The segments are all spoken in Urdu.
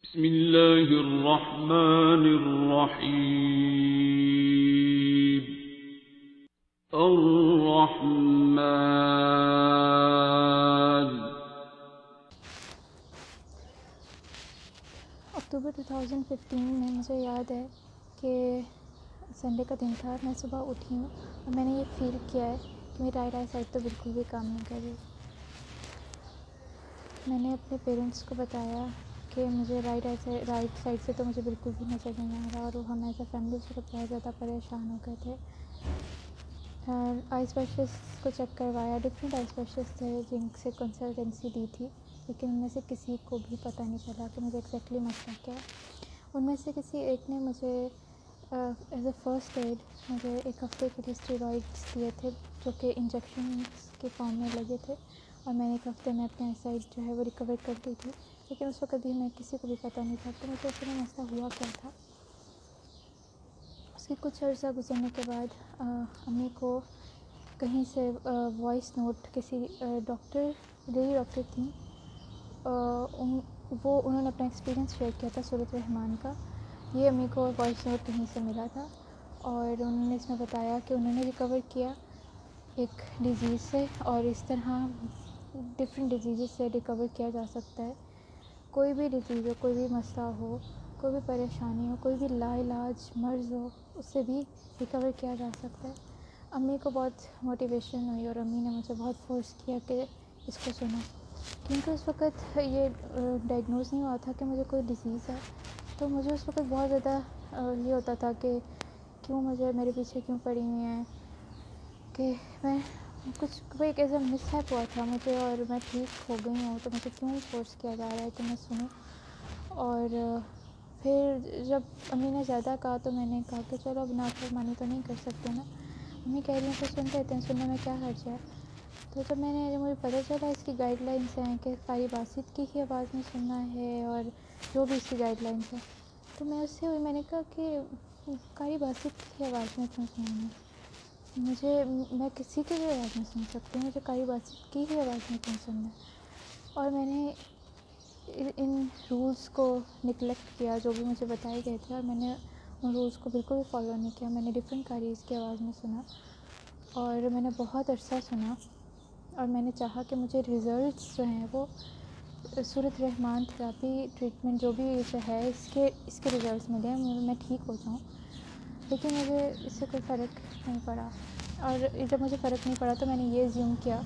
بسم اللہ الرحمن الرحیم الرحمن۔ اکتوبر 2015 میں مجھے یاد ہے کہ سنڈے کا دن تھا، میں صبح اٹھی ہوں اور میں نے یہ فیل کیا ہے کہ میری رائٹ آئی سائڈ تو بالکل بھی کام نہیں کر رہی۔ میں نے اپنے پیرنٹس کو بتایا کہ مجھے رائٹ سائڈ سے تو مجھے بالکل بھی نظر نہیں آ رہا، اور ہم ایز اے فیملی اس وقت بہت زیادہ پریشان ہو گئے تھے۔ آئی اسپیشلسٹ کو چیک کروایا، ڈفرینٹ آئی اسپیشلسٹ تھے جن سے کنسلٹنسی دی تھی، لیکن ان میں سے کسی کو بھی پتہ نہیں چلا کہ مجھے ایگزیکٹلی مسئلہ کیا ہے۔ ان میں سے کسی ایک نے مجھے ایز اے فرسٹ ایڈ مجھے ایک ہفتے کے لیے اسٹیرائڈس دیے تھے، جو کہ انجیکشنس کے فارم میں لگے تھے، اور میں نے ایک ہفتے میں اپنے آئی سائٹ جو ہے وہ ریکور کر لی تھی، لیکن اس وقت بھی میں کسی کو بھی پتہ نہیں تھا کہ مجھے اصل میں مسئلہ ہوا کیا تھا۔ اس کے کچھ عرصہ گزرنے کے بعد امی کو کہیں سے وائس نوٹ کسی ڈاکٹر تھیں، انہوں نے اپنا ایکسپیرینس شیئر کیا تھا سورت رحمان کا۔ یہ امی کو وائس نوٹ کہیں سے ملا تھا، اور انہوں نے اس میں بتایا کہ انہوں نے ریکور کیا ایک ڈیزیز سے، اور اس طرح ڈفرینٹ ڈیزیزز سے ریکور کیا جا سکتا ہے۔ کوئی بھی ڈیزیز ہو، کوئی بھی مسئلہ ہو، کوئی بھی پریشانی ہو، کوئی بھی لا علاج مرض ہو، اس سے بھی ریکور کیا جا سکتا ہے۔ امی کو بہت موٹیویشن ہوئی، اور امی نے مجھے بہت فورس کیا کہ اس کو سنو، کیونکہ اس وقت یہ ڈائگنوز نہیں ہوا تھا کہ مجھے کوئی ڈیزیز ہے، تو مجھے اس وقت بہت زیادہ یہ ہوتا تھا کہ کیوں مجھے میرے پیچھے کیوں پڑی ہوئی ہیں، کہ میں کچھ کوئی ایک ایسا مس ہیپ ہوا تھا مجھے، اور میں ٹھیک ہو گئی ہوں تو مجھے کیوں فورس کیا جا رہا ہے کہ میں سنوں۔ اور پھر جب امی نے زیادہ کہا تو میں نے کہا کہ چلو اب نافرمانی تو نہیں کر سکتے نا، امی کہہ رہی ہیں تو سن لیتے ہیں، سننے میں کیا حرج ہے۔ تو جب مجھے پتہ چلا اس کی گائیڈ لائنس ہیں کہ قاری باسط کی ہی آواز میں سننا ہے، اور جو بھی اس کی گائیڈ لائنس ہیں، تو میں اس سے ہوئی، میں نے کہا کہ قاری باسط کی آواز میں کیوں سننا ہے، میں کسی کی بھی آواز میں سن سکتی ہوں، مجھے قاری باسط کی ہی آواز میں کیوں سننا ہے۔ اور میں نے ان رولس کو نگلیکٹ کیا جو بھی مجھے بتائے گئے تھے، اور میں نے ان رولس کو بالکل بھی فالو نہیں کیا۔ میں نے ڈفرینٹ قاریز کی آواز میں سنا، اور میں نے بہت عرصہ سنا، اور میں نے چاہا کہ مجھے ریزلٹس جو ہیں وہ سورت رحمان تھراپی ٹریٹمنٹ جو بھی ہے اس کے ریزلٹس ملیں، میں ٹھیک ہو جاؤں، لیکن مجھے اس سے کوئی فرق نہیں پڑا۔ اور جب مجھے فرق نہیں پڑا تو میں نے یہ زیوم کیا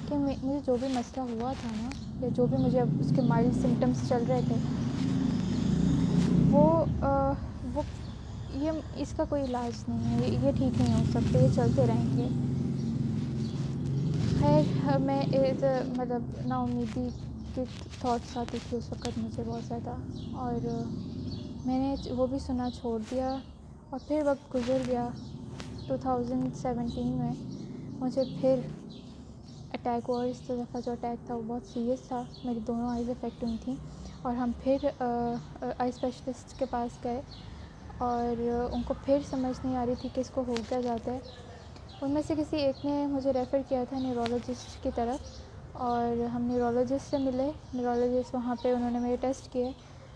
کہ مجھے جو بھی مسئلہ ہوا تھا نا، یا جو بھی مجھے اب اس کے مائلڈ سمٹمس چل رہے تھے، وہ یہ اس کا کوئی علاج نہیں ہے، یہ ٹھیک نہیں ہو سکتے، یہ چلتے رہیں گے۔ خیر، میں مطلب نا امیدی کے تھاٹس آتی تھی اس وقت مجھے بہت زیادہ، اور میں نے وہ بھی سنا چھوڑ دیا، اور پھر وقت گزر گیا۔ 2017 میں مجھے پھر اٹیک ہوا، اس دفعہ جو اٹیک تھا وہ بہت سیریس تھا، میری دونوں آئیز افیکٹ ہوئی تھیں، اور ہم پھر آئی اسپیشلسٹ کے پاس گئے، اور ان کو پھر سمجھ نہیں آ رہی تھی کہ اس کو ہو کیا جاتا ہے۔ ان میں سے کسی ایک نے مجھے ریفر کیا تھا نیورولوجسٹ کی طرف، اور ہم نیورولوجسٹ سے ملے۔ نیورولوجسٹ وہاں پہ انہوں نے میرے ٹیسٹ کیے،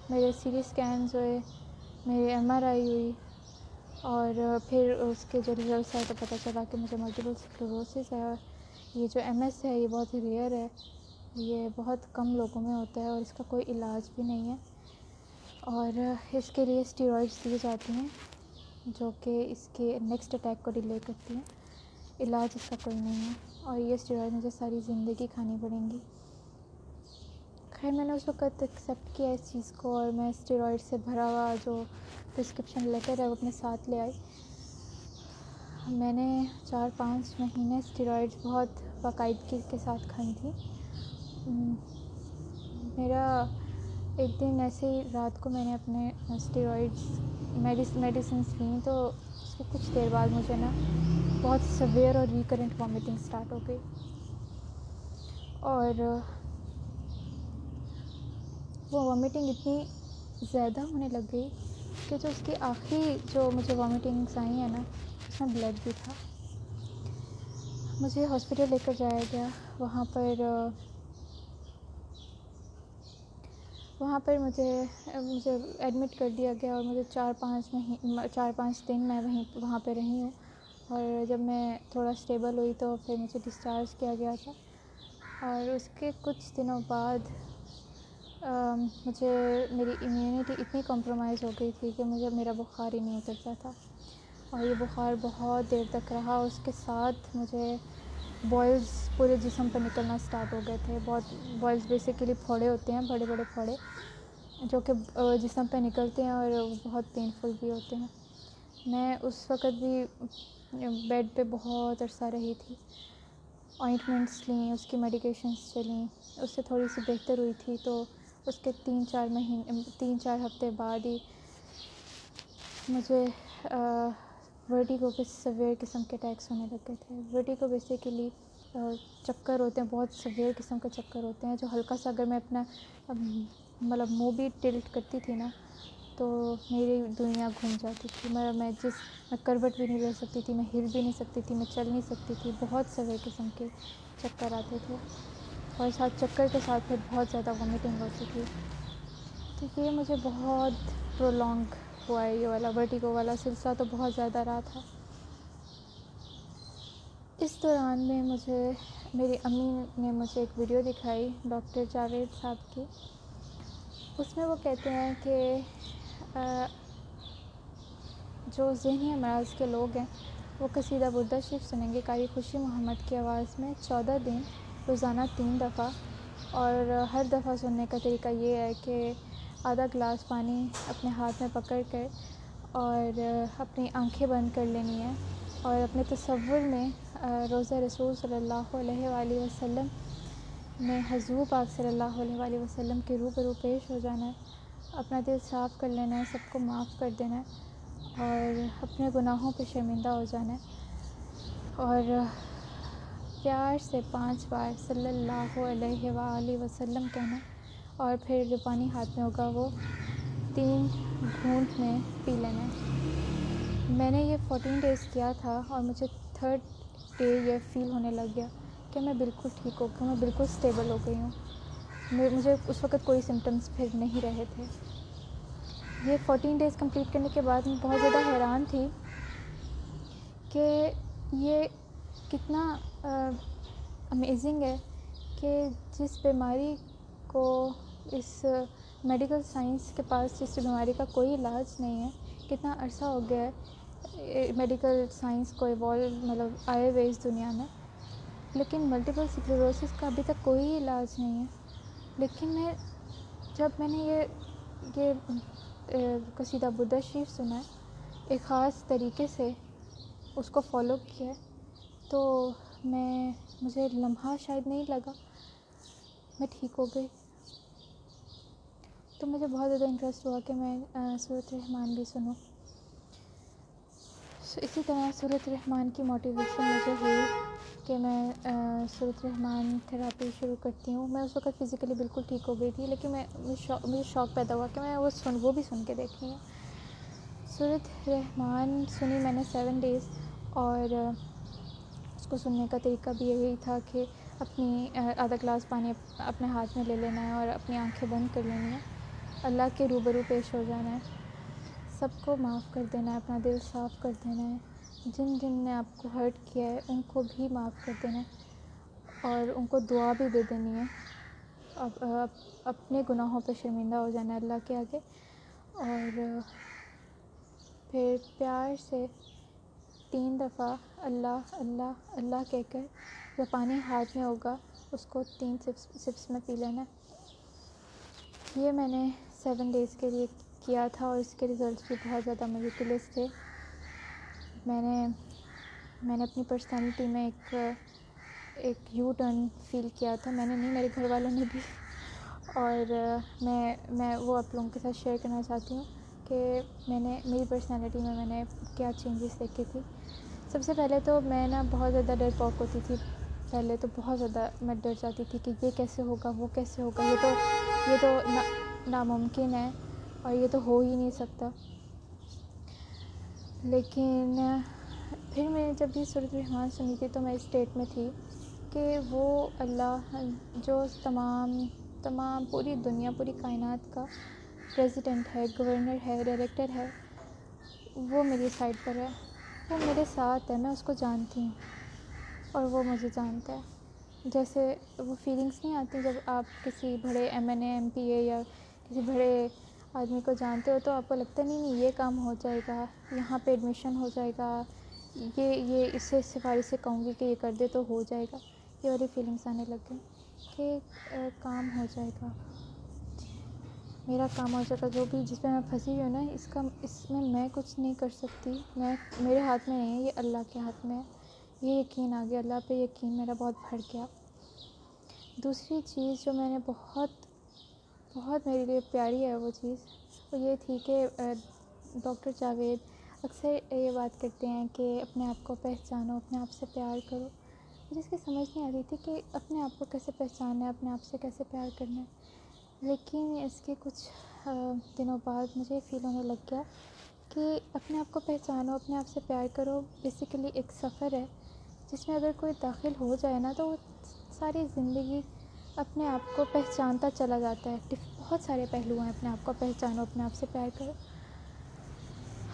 میرے سی ٹی اسکینز ہوئے، میری MRI ہوئی، اور پھر اس کے جو ریزلٹس آئے تو پتہ چلا کہ مجھے ملٹیپل اسکلیروسس ہے، اور یہ جو MS ہے یہ بہت ریئر ہے، یہ بہت کم لوگوں میں ہوتا ہے، اور اس کا کوئی علاج بھی نہیں ہے، اور اس کے لیے اسٹیرائڈس دی جاتی ہیں جو کہ اس کے نیکسٹ اٹیک کو ڈیلے کرتی ہیں، علاج اس کا کوئی نہیں ہے، اور یہ اسٹیرائڈ مجھے ساری زندگی کھانی پڑیں گی۔ خیر، میں نے اس وقت ایکسیپٹ کیا اس چیز کو، اور میں اسٹیرائڈ سے بھرا ہوا جو پرسکرپشن لیٹر ہے وہ اپنے ساتھ لے آئی۔ میں نے 4-5 مہینے اسٹیرائڈس بہت باقاعدگی کے ساتھ کھائی تھی۔ میرا ایک دن ایسے ہی رات کو میں نے اپنے اسٹیرائڈس میڈیسنس لیں، تو اس کے کچھ دیر بعد مجھے نا بہت سویئر اور ریکرنٹ وامٹنگ اسٹارٹ ہو گئی، اور وہ وامٹنگ اتنی زیادہ ہونے لگ گئی کہ جو اس کی آخری جو مجھے وامٹنگس آئی ہیں نا، اس میں بلڈ بھی تھا۔ مجھے ہاسپٹل لے کر جایا گیا، وہاں پر وہاں پر مجھے ایڈمٹ کر دیا گیا اور مجھے 4-5 دن میں وہاں پہ رہی ہوں، اور جب میں تھوڑا اسٹیبل ہوئی تو پھر مجھے ڈسچارج کیا گیا تھا. اور اس کے کچھ دنوں بعد میری امیونٹی اتنی کمپرومائز ہو گئی تھی کہ میرا بخار ہی نہیں اترتا تھا، اور یہ بخار بہت دیر تک رہا. اس کے ساتھ مجھے بوائلز پورے جسم پہ نکلنا اسٹارٹ ہو گئے تھے. بوائلز بیسیکلی پھوڑے ہوتے ہیں، بڑے بڑے پھوڑے جو کہ جسم پہ نکلتے ہیں اور بہت پینفل بھی ہوتے ہیں. میں اس وقت بھی بیڈ پہ بہت عرصہ رہی تھی. آئنٹمنٹس لیں، اس کی میڈیکیشنس چلیں، اس سے تھوڑی سی بہتر ہوئی تھی. تو اس کے 3-4 ہفتے بعد ہی مجھے ورٹیگو کے سیویئر قسم کے اٹیکس ہونے لگے تھے. ورٹیگو بیسیکلی چکر ہوتے ہیں، بہت سیویئر قسم کے چکر ہوتے ہیں جو ہلکا سا اگر میں اپنا منہ بھی ٹلٹ کرتی تھی نا تو میری دنیا گھوم جاتی تھی. میں کروٹ بھی نہیں لے سکتی تھی، میں ہل بھی نہیں سکتی تھی، میں چل نہیں سکتی تھی. بہت سیویئر قسم کے چکر آتے تھے، اور ساتھ چکر کے ساتھ پھر بہت زیادہ وامٹنگ ہوتی تھی. تو یہ مجھے بہت پرولونگ ہوا ہے، یہ والا ورٹیگو والا سلسلہ تو بہت زیادہ رہا تھا. اس دوران میں میری امی نے مجھے ایک ویڈیو دکھائی ڈاکٹر جاوید صاحب کی. اس میں وہ کہتے ہیں کہ جو ذہنی امراض کے لوگ ہیں وہ قصیدہ بردہ شریف سنیں گے قاری خوشی محمد کی آواز میں 14 دن روزانہ 3 دفعہ. اور ہر دفعہ سننے کا طریقہ یہ ہے کہ آدھا گلاس پانی اپنے ہاتھ میں پکڑ کر اور اپنی آنکھیں بند کر لینی ہے، اور اپنے تصور میں روضہ رسول صلی اللہ علیہ وآلہ وسلم میں حضور پاک صلی اللہ علیہ وآلہ وسلم کے روبرو پیش ہو جانا ہے. اپنا دل صاف کر لینا ہے، سب کو معاف کر دینا ہے، اور اپنے گناہوں پہ شرمندہ ہو جانا ہے، اور پیار سے 5 بار صلی اللہ علیہ وآلہ وسلم کہنا ہے. اور پھر جو پانی ہاتھ میں ہوگا وہ 3 گھونٹ میں پی لینا ہے. میں نے یہ 14 ڈیز کیا تھا، اور مجھے 3rd ڈے یہ فیل ہونے لگ گیا کہ میں بالکل ٹھیک ہو گئی ہوں، میں بالکل اسٹیبل ہو گئی ہوں. مجھے اس وقت کوئی سمٹمز پھر نہیں رہے تھے. یہ 14 ڈیز کمپلیٹ کرنے کے بعد میں بہت زیادہ حیران تھی کہ یہ کتنا امیزنگ ہے کہ جس بیماری کو اس میڈیکل سائنس کے پاس جس بیماری کا کوئی علاج نہیں ہے، کتنا عرصہ ہو گیا ہے میڈیکل سائنس کو آئے ہوئے اس دنیا میں، لیکن ملٹیپل اسکلیروسس کا ابھی تک کوئی علاج نہیں ہے. لیکن جب میں نے یہ قصیدہ بردہ شریف سنا ہے، ایک خاص طریقے سے اس کو فالو کیا ہے، تو مجھے لمحہ شاید نہیں لگا میں ٹھیک ہو گئی. تو مجھے بہت زیادہ انٹرسٹ ہوا کہ میں سورۃ الرحمن بھی سنوں. اسی طرح سورۃ الرحمن کی موٹیویشن مجھے ہوئی کہ میں سورۃ الرحمن تھراپی شروع کرتی ہوں. میں اس وقت فزیکلی بالکل ٹھیک ہو گئی تھی، لیکن مجھے شوق پیدا ہوا کہ میں وہ بھی سن کے دیکھتی ہوں. سورۃ الرحمن سنی میں نے 7 ڈیز، اور اس کو سننے کا طریقہ بھی یہی تھا کہ اپنی آدھا گلاس پانی اپنے ہاتھ میں لے لینا ہے اور اپنی آنکھیں بند کر لینی ہے، اللہ کے روبرو پیش ہو جانا ہے، سب کو معاف کر دینا ہے، اپنا دل صاف کر دینا ہے، جن نے آپ کو ہرٹ کیا ہے ان کو بھی معاف کر دینا ہے، اور ان کو دعا بھی دے دینی ہے. اپنے گناہوں پہ شرمندہ ہو جانا ہے اللہ کے آگے، اور پھر پیار سے 3 دفعہ اللہ اللہ اللہ کہہ کر جو پانی ہاتھ میں ہوگا اس کو 3 سپس میں پی لینا. یہ میں نے 7 ڈیز کے لیے کیا تھا، اور اس کے ریزلٹس بھی بہت زیادہ میریکلس تھے. میں نے اپنی پرسنالٹی میں ایک یو ٹرن فیل کیا تھا. میں نے نہیں، میرے گھر والوں نے بھی، اور میں وہ آپ لوگوں کے ساتھ شیئر کرنا چاہتی ہوں کہ میری پرسنالٹی میں نے کیا چینجز دیکھی تھی. سب سے پہلے تو میں بہت زیادہ ڈرپوک ہوتی تھی. پہلے تو بہت زیادہ میں ڈر جاتی تھی کہ یہ کیسے ہوگا، وہ کیسے ہوگا، یہ تو ناممکن ہے، اور یہ تو ہو ہی نہیں سکتا. لیکن پھر میں نے جب یہ سورۃ الرحمن سنی تھی تو میں اس اسٹیٹ میں تھی کہ وہ اللہ جو تمام تمام پوری دنیا، پوری کائنات کا پریزیڈنٹ ہے، گورنر ہے، ڈائریکٹر ہے، وہ میری سائڈ پر ہے، وہ میرے ساتھ ہے، میں اس کو جانتی ہوں اور وہ مجھے جانتا ہے۔ جیسے وہ فیلنگس نہیں آتی جب آپ کسی بڑے ایم این اے، ایم پی اے یا کسی بڑے آدمی کو جانتے ہو تو آپ کو لگتا ہے نہیں یہ کام ہو جائے گا، یہاں پہ ایڈمیشن ہو جائے گا، یہ اس سے سفارش سے کہوں گی کہ یہ کر دے تو ہو جائے گا، یہ والی فیلنگس آنے لگ گئی کہ کام ہو جائے گا، میرا کام ہو جائے گا، جو بھی جس پہ میں پھنسی ہوئی ہوں نا اس میں میں کچھ نہیں کر سکتی، میرے ہاتھ میں نہیں ہے، یہ اللہ کے ہاتھ میں ہے۔ یہ یقین آ گیا، اللہ پہ یقین میرا بہت بڑھ گیا۔ دوسری چیز جو میں نے بہت میرے لیے پیاری ہے وہ چیز، وہ یہ تھی کہ ڈاکٹر جاوید اکثر یہ بات کرتے ہیں کہ اپنے آپ کو پہچانو، اپنے آپ سے پیار کرو۔ مجھے اس کی سمجھ نہیں آ رہی تھی کہ اپنے آپ کو کیسے پہچاننا ہے، اپنے آپ سے کیسے پیار کرنا ہے، لیکن اس کے کچھ دنوں بعد مجھے فیل ہونے لگ گیا کہ اپنے آپ کو پہچانو، اپنے آپ سے پیار کرو، بیسیکلی ایک سفر ہے جس میں اگر کوئی داخل ہو جائے نا تو وہ ساری زندگی اپنے آپ کو پہچانتا چلا جاتا ہے۔ بہت سارے پہلو ہیں، اپنے آپ کو پہچانو، اپنے آپ سے پیار کرو۔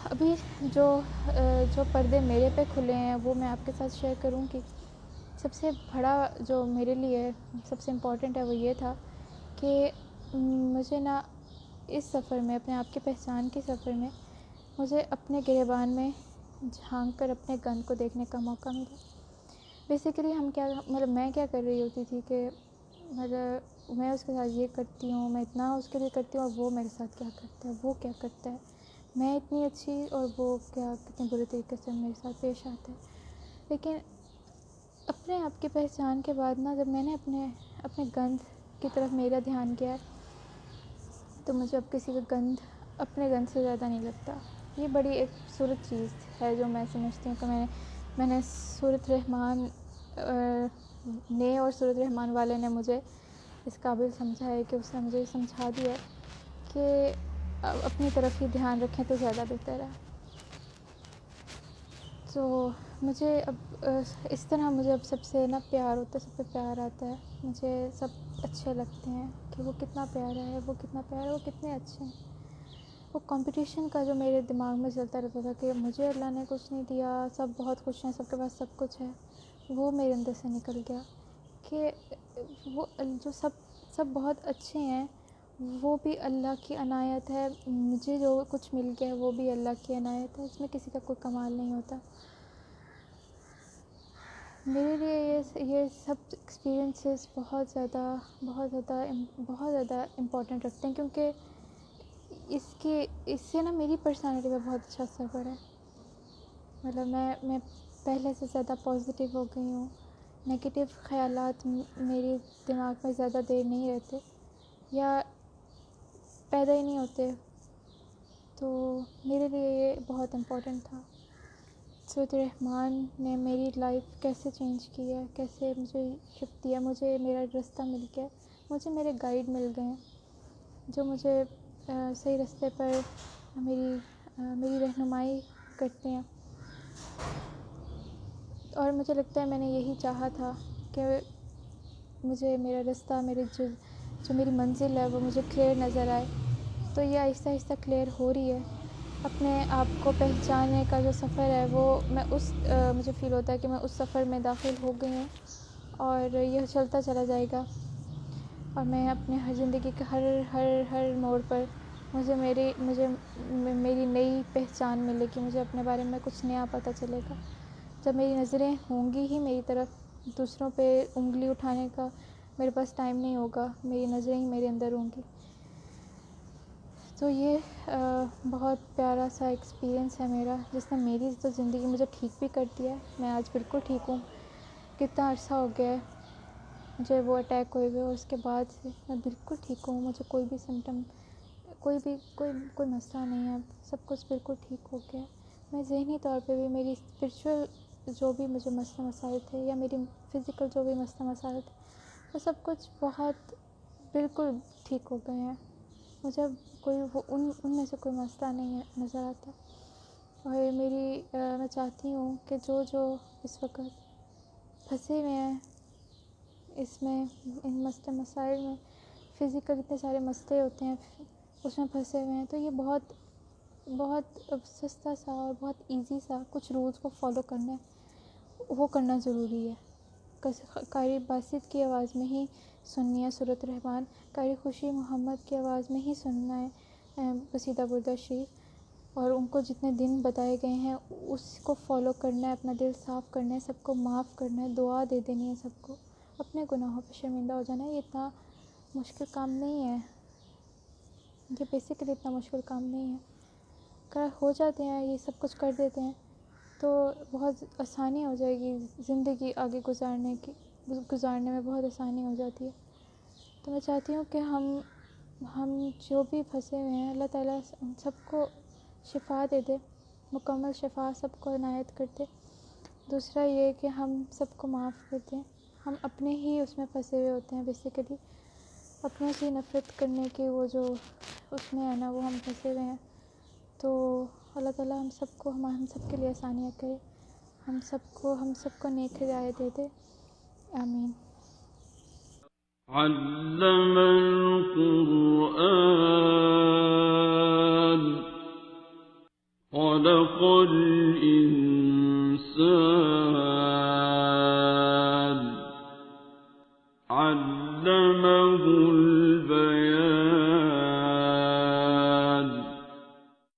ابھی جو پردے میرے پہ کھلے ہیں وہ میں آپ کے ساتھ شیئر کروں گی۔ سب سے بڑا جو میرے لیے سب سے امپورٹنٹ ہے وہ یہ تھا کہ مجھے نا اس سفر میں، اپنے آپ کی پہچان کے سفر میں، مجھے اپنے گریبان میں جھانک کر اپنے گند کو دیکھنے کا موقع ملا۔ بیسیکلی میں کیا کر رہی ہوتی تھی کہ میں اس کے ساتھ یہ کرتی ہوں، میں اتنا اس کے لیے کرتی ہوں اور وہ میرے ساتھ کیا کرتا ہے، وہ کیا کرتا ہے، میں اتنی اچھی اور وہ کتنے برے طریقے سے میرے ساتھ پیش آتا ہے۔ لیکن اپنے آپ کی پہچان کے بعد نا جب میں نے اپنے گند کی طرف میرا دھیان گیا تو مجھے اب کسی کا گند اپنے گند سے زیادہ نہیں لگتا۔ یہ بڑی ایک خوبصورت چیز ہے جو میں سمجھتی ہوں کہ میں نے سورۃ الرحمن نے اور سورۃ الرحمن والے نے مجھے اس قابل سمجھا ہے کہ اس نے مجھے سمجھا دیا کہ اپنی طرف ہی دھیان رکھیں تو زیادہ بہتر ہے۔ تو مجھے اب اس طرح مجھے اب سب سے نا پیار ہوتا ہے، سب پہ پیار آتا ہے، مجھے سب اچھے لگتے ہیں کہ وہ کتنا پیارا ہے، وہ کتنا پیارا ہے، وہ کتنے اچھے ہیں۔ وہ کمپٹیشن کا جو میرے دماغ میں چلتا رہتا تھا کہ مجھے اللہ نے کچھ نہیں دیا، سب بہت خوش ہیں، سب کے پاس سب کچھ ہے، وہ میرے اندر سے نکل گیا کہ وہ جو سب بہت اچھے ہیں، وہ بھی اللہ کی عنایت ہے، مجھے جو کچھ مل گیا ہے وہ بھی اللہ کی عنایت ہے، اس میں کسی کا کوئی کمال نہیں ہوتا۔ میرے لیے یہ سب ایکسپیرینسز بہت زیادہ امپورٹنٹ رکھتے ہیں کیونکہ اس سے نا میری پرسنالٹی پہ بہت اچھا اثر پڑا ہے۔ مطلب میں پہلے سے زیادہ پازیٹیو ہو گئی ہوں، نگیٹیو خیالات میرے دماغ میں زیادہ دیر نہیں رہتے یا پیدا ہی نہیں ہوتے، تو میرے لیے یہ بہت امپورٹنٹ تھا۔ سورۃ الرحمن نے میری لائف کیسے چینج کی ہے، کیسے مجھے شفٹ دیا، مجھے میرا رستہ مل گیا، مجھے میرے گائیڈ مل گئے ہیں جو مجھے صحیح رستے پر میری رہنمائی کرتے ہیں، اور مجھے لگتا ہے میں نے یہی چاہا تھا کہ مجھے میرا رستہ، جو میری منزل ہے وہ مجھے کلیئر نظر آئے، تو یہ آہستہ آہستہ کلیئر ہو رہی ہے۔ اپنے آپ کو پہچاننے کا جو سفر ہے وہ مجھے فیل ہوتا ہے کہ میں اس سفر میں داخل ہو گئی ہوں اور یہ چلتا چلا جائے گا، اور میں اپنے زندگی کے ہر موڑ پر مجھے میری نئی پہچان ملے گی، مجھے اپنے بارے میں کچھ نیا پتہ چلے گا۔ جب میری نظریں ہوں گی ہی میری طرف، دوسروں پہ انگلی اٹھانے کا میرے پاس ٹائم نہیں ہوگا، میری نظریں ہی میرے اندر ہوں گی۔ تو یہ بہت پیارا سا ایکسپیرینس ہے میرا، جس نے میری تو زندگی مجھے ٹھیک بھی کر دیا ہے، میں آج بالکل ٹھیک ہوں۔ کتنا عرصہ ہو گیا ہے مجھے وہ اٹیک ہوئے ہوئے، اور اس کے بعد سے میں بالکل ٹھیک ہوں، مجھے کوئی بھی سمٹم، کوئی مسئلہ نہیں ہے، سب کچھ بالکل ٹھیک ہو گیا ہے۔ میں ذہنی طور پہ بھی، میری اسپرچول جو بھی مجھے مسئلہ مسائل تھے یا میری فزیکل جو بھی مسئلہ مسائل تھے، وہ سب کچھ بہت بالکل ٹھیک ہو گئے ہیں، مجھے ان میں سے کوئی مسئلہ نہیں نظر آتا۔ اور میں چاہتی ہوں کہ جو اس وقت پھنسے ہوئے ہیں ان مسئلے مسائل میں، فزیکل اتنے سارے مسئلے ہوتے ہیں اس میں پھنسے ہوئے ہیں، تو یہ بہت بہت سستا سا اور بہت ایزی سا کچھ رولز کو فالو کرنا ہے، وہ کرنا ضروری ہے۔ قاری باسط کی آواز میں ہی سننی ہے سورۃ الرحمن، قاری خوشی محمد کی آواز میں ہی سننا ہے قصیدہ بردہ شریف، اور ان کو جتنے دن بتائے گئے ہیں اس کو فالو کرنا ہے، اپنا دل صاف کرنا ہے، سب کو معاف کرنا ہے، دعا دے دینی ہے سب کو، اپنے گناہوں پہ شرمندہ ہو جانا ہے۔ یہ اتنا مشکل کام نہیں ہے، یہ بیسیکلی اتنا مشکل کام نہیں ہے، اگر ہو جاتے ہیں یہ سب کچھ کر دیتے ہیں تو بہت آسانی ہو جائے گی زندگی آگے گزارنے میں بہت آسانی ہو جاتی ہے۔ تو میں چاہتی ہوں کہ ہم جو بھی پھنسے ہوئے ہیں اللہ تعالیٰ ہم سب کو شفا دے دے، مکمل شفا سب کو عنایت کر دے۔ دوسرا یہ کہ ہم سب کو معاف کر دیں، ہم اپنے ہی اس میں پھنسے ہوئے ہوتے ہیں، بیسیکلی اپنوں سے نفرت کرنے کی وہ جو اس میں ہے نا، وہ ہم پھنسے ہوئے ہیں۔ تو اللہ تعالیٰ ہم سب کے لیے آسانیاں کرے، ہم سب کو نیک ہدایت دے دے، آمین۔ علم القرآن خلق الإنسان علمه